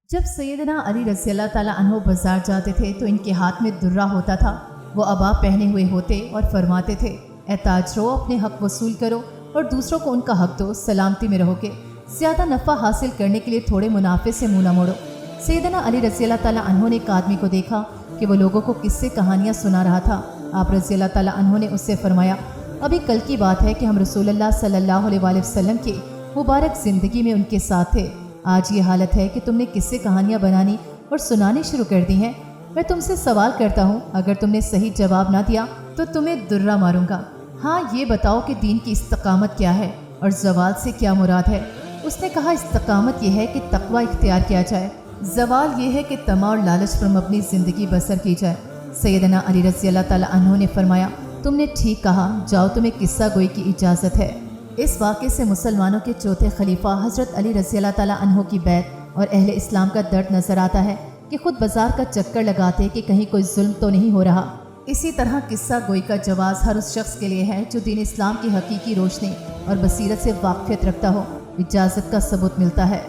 जब सैयदना अली रज़ी अल्लाह ताला अन्हो बाजार जाते थे तो इनके हाथ में दुर्रा होता था। वो अबा पहने हुए होते और फरमाते थे, ए ताजरो, अपने हक वसूल करो और दूसरों को उनका हक दो, सलामती में रहोगे। ज़्यादा नफ़ा हासिल करने के लिए थोड़े मुनाफे से मुँह न मोड़ो। सैयदना अली रज़ी अल्लाह ताला अन्हो ने एक आदमी को देखा कि वो लोगों को किस्से कहानियाँ सुना रहा था। आप रज़ी अल्लाह ताला अन्हो ने उससे फरमाया, अभी कल की बात है कि हम रसूलुल्लाह सल्लल्लाहु अलैहि वसल्लम की मुबारक ज़िंदगी में उनके साथ थे। आज ये हालत है कि तुमने किस्से कहानियाँ बनानी और सुनानी शुरू कर दी हैं। मैं तुमसे सवाल करता हूँ, अगर तुमने सही जवाब ना दिया तो तुम्हें दुर्रा मारूंगा। हाँ, ये बताओ कि दीन की इस्तकामत क्या है और ज़वाल से क्या मुराद है। उसने कहा, इस्तकामत यह है कि तकवा इख्तियार किया जाए, ज़वाल ये है कि तमा और लालच पर मबनी ज़िंदगी बसर की जाए। सैयदना अली रज़ी अल्लाह ताला अन्हो ने फरमाया, तुमने ठीक कहा, जाओ, तुम्हें किस्सा गोई की इजाज़त है। इस वाक़े से मुसलमानों के चौथे खलीफा हज़रत अली रज़ी अल्लाह ताला अन्हो की बैत और अहले इस्लाम का दर्द नज़र आता है कि खुद बाजार का चक्कर लगाते कि कहीं कोई जुल्म तो नहीं हो रहा। इसी तरह किस्सा गोई का जवाज़ हर उस शख्स के लिए है जो दीन इस्लाम की हकीकी रोशनी और बसीरत से वाक़फ़ियत रखता हो। इजाज़त का सबूत मिलता है।